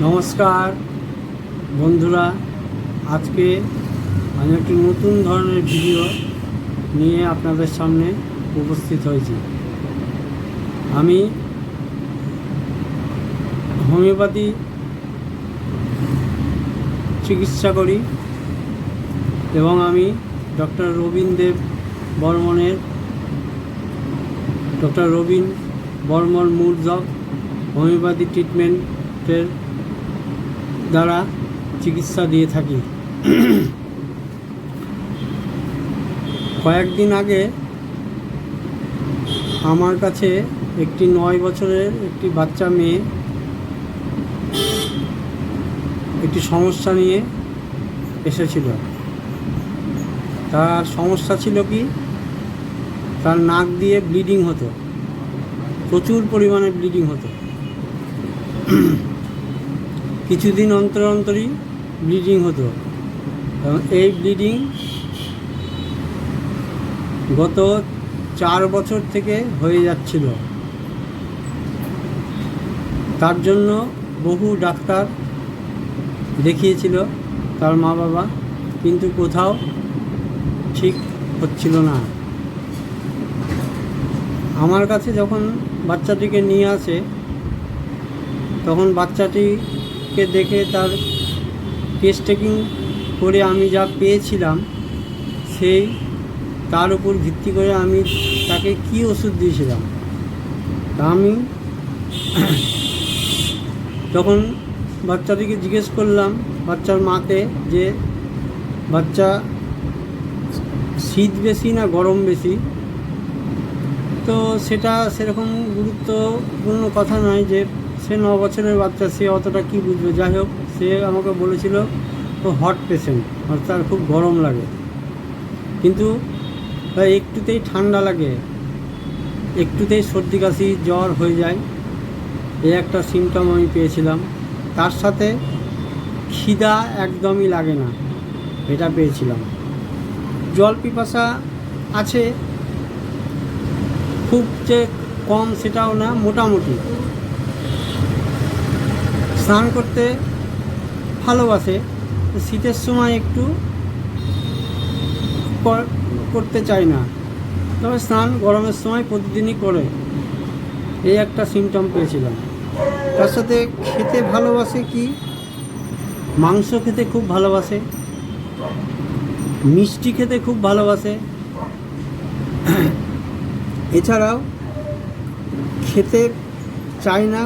নমস্কার বন্ধুরা, আজকে আমি একটি নতুন ধরনের ভিডিও নিয়ে আপনাদের সামনে উপস্থিত হয়েছি। আমি হোমিওপ্যাথি চিকিৎসা করি এবং আমি doctor Rabin Barman modes of homeopathy ট্রিটমেন্টের দ্বারা চিকিৎসা দিয়ে থাকি। কয়েকদিন আগে আমার কাছে একটি 9 বছরের একটি বাচ্চা মেয়ে একটি সমস্যা নিয়ে এসেছিল। তার সমস্যা ছিল কি, তার নাক দিয়ে ব্লিডিং হতো, প্রচুর পরিমাণে ব্লিডিং হতো। কিছুদিন অন্তর অন্তরই ব্লিডিং হতো এবং এই ব্লিডিং গত 4 বছর থেকে হয়ে যাচ্ছিল। তার জন্য বহু ডাক্তার দেখিয়েছিল তার মা বাবা, কিন্তু কোথাও ঠিক হচ্ছিল না। আমার কাছে যখন বাচ্চাটিকে নিয়ে আসে তখন বাচ্চাটিকে দেখে তার কেস টেকিং করে আমি যা পেয়েছিলাম তার উপর ভিত্তি করে আমি তাকে কি ওষুধ দিয়েছিলাম তা আমি তখন বাচ্চাটিকে জিজ্ঞেস করলাম বাচ্চার মাকে যে বাচ্চা শীত বেশি না গরম বেশি। তো সেটা সেরকম গুরুত্বপূর্ণ কথা নয়, যে সে 9 বছরের বাচ্চা, সে অতটা কী বুঝবে। যাই হোক, সে আমাকে বলেছিল ও হট পেশেন্ট, তার খুব গরম লাগে, কিন্তু একটুতেই ঠান্ডা লাগে, একটুতেই সর্দি কাশি জ্বর হয়ে যায়, এই একটা সিমটম আমি পেয়েছিলাম। তার সাথে খিদা একদমই লাগে না, এটা পেয়েছিলাম। জল পিপাসা আছে, খুব যে কম সেটাও না, মোটামুটি। স্নান করতে ভালোবাসে, শীতের সময় একটু করতে চায় না, তবে স্নান গরমের সময় প্রতিদিনই করে, এই একটা সিমটম পেয়েছিলাম। তার সাথে খেতে ভালোবাসে কি, মাংস খেতে খুব ভালোবাসে, মিষ্টি খেতে খুব ভালোবাসে, এছাড়াও খেতে চায় না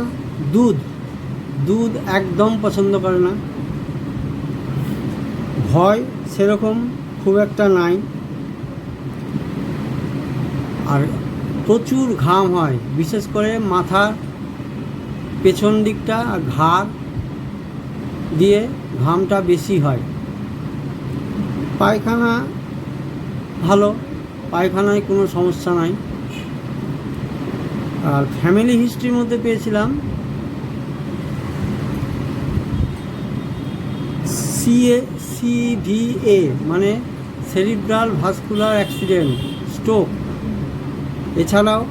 দুধ একদম পছন্দ করে না। ভয় সেরকম খুব একটা নাই, আর প্রচুর ঘাম হয়, বিশেষ করে মাথার পেছন দিকটা আর ঘাড় দিয়ে ঘামটা বেশি হয়। পায়খানা ভালো, পায়খানায় কোনো সমস্যা নাই। আর ফ্যামিলি হিস্ট্রির মধ্যে পেয়েছিলাম CVA, মানে সেরিব্রাল ভাস্কুলার অ্যাক্সিডেন্ট, স্ট্রোক। এছাড়াও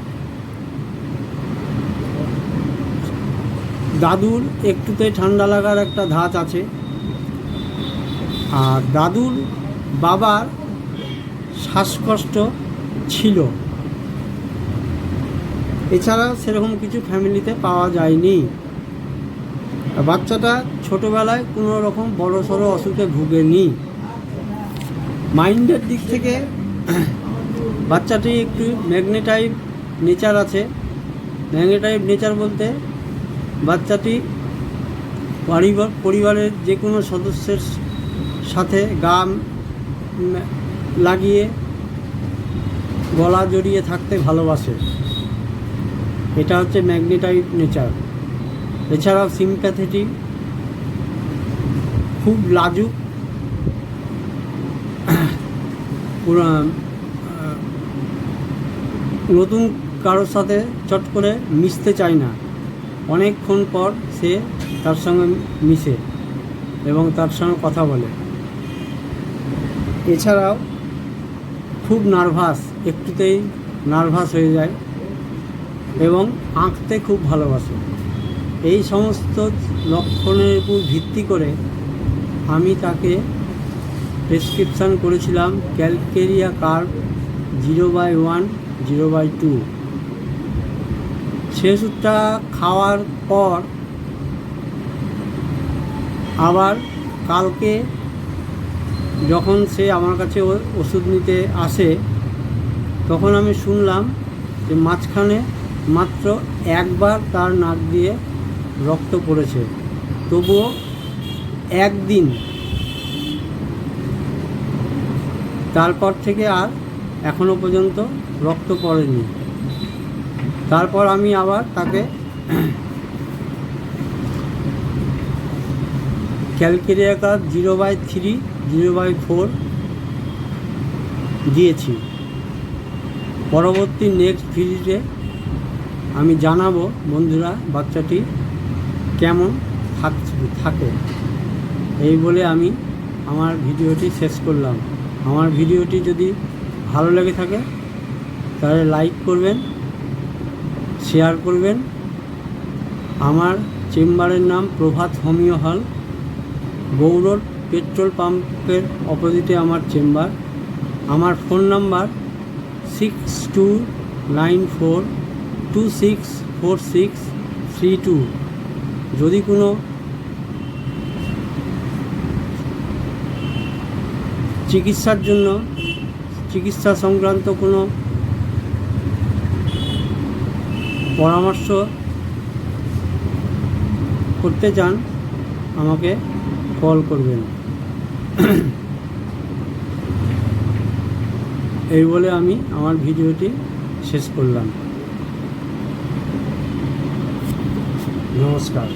দাদুর একটুতে ঠান্ডা লাগার একটা ধাঁচ আছে, আর দাদুর বাবার শ্বাসকষ্ট ছিল। এছাড়া সেরকম কিছু ফ্যামিলিতে পাওয়া যায়নি। বাচ্চাটা ছোটোবেলায় কোনো রকম বড়সড় অসুখে ভুগেনি। মাইন্ডের দিক থেকে বাচ্চাটি একটু ম্যাগনেটাইভ নেচার আছে। ম্যাগনেটাইভ নেচার বলতে বাচ্চাটি পরিবারের যে কোনো সদস্যের সাথে গা লাগিয়ে গলা জড়িয়ে থাকতে ভালোবাসে, এটা হচ্ছে ম্যাগনেটাইভ নেচার। এছাড়াও সিম্প্যাথেটিক, খুব লাজুক, নতুন কারোর সাথে চট করে মিশতে চায় না, অনেকক্ষণ পর সে তার সঙ্গে মিশে এবং তার সঙ্গে কথা বলে। এছাড়াও খুব নার্ভাস, একটুতেই নার্ভাস হয়ে যায় এবং আঁকতে খুব ভালোবাসে। এই সমস্ত লক্ষণের উপর ভিত্তি করে আমি তাকে প্রেসক্রিপশান করেছিলাম ক্যালকেরিয়া কার্ভ 0/1 0/2। সে ওষুধটা খাওয়ার পর আবার কালকে যখন সে আমার কাছে ওষুধ নিতে আসে তখন আমি শুনলাম যে মাঝখানে মাত্র একবার তার নাক দিয়ে রক্ত পড়েছে, তবুও একদিন, তারপর থেকে আর এখনো পর্যন্ত রক্ত পড়েনি। তারপর আমি আবার তাকে ক্যালকেরিয়া কার্ভ 0/3 0/4 দিয়েছি। পরবর্তী নেক্সট ভিজিটে আমি জানাবো বন্ধুরা বাচ্চাটি কেমন থাকে। এই বলে আমি আমার ভিডিওটি শেষ করলাম। আমার ভিডিওটি যদি ভালো লেগে থাকে তাহলে লাইক করবেন, শেয়ার করবেন। আমার চেম্বারের নাম প্রভাত হোমিও হল, গৌরব পেট্রোল পাম্পের অপোজিটে আমার চেম্বার। আমার ফোন নাম্বার 6294264632। যদি কোনো চিকিৎসা সংক্রান্ত কোনো পরামর্শ করতে চান আমাকে কল করবেন। এই বলে আমি আমার ভিডিওটি শেষ করলাম। নমস্কার।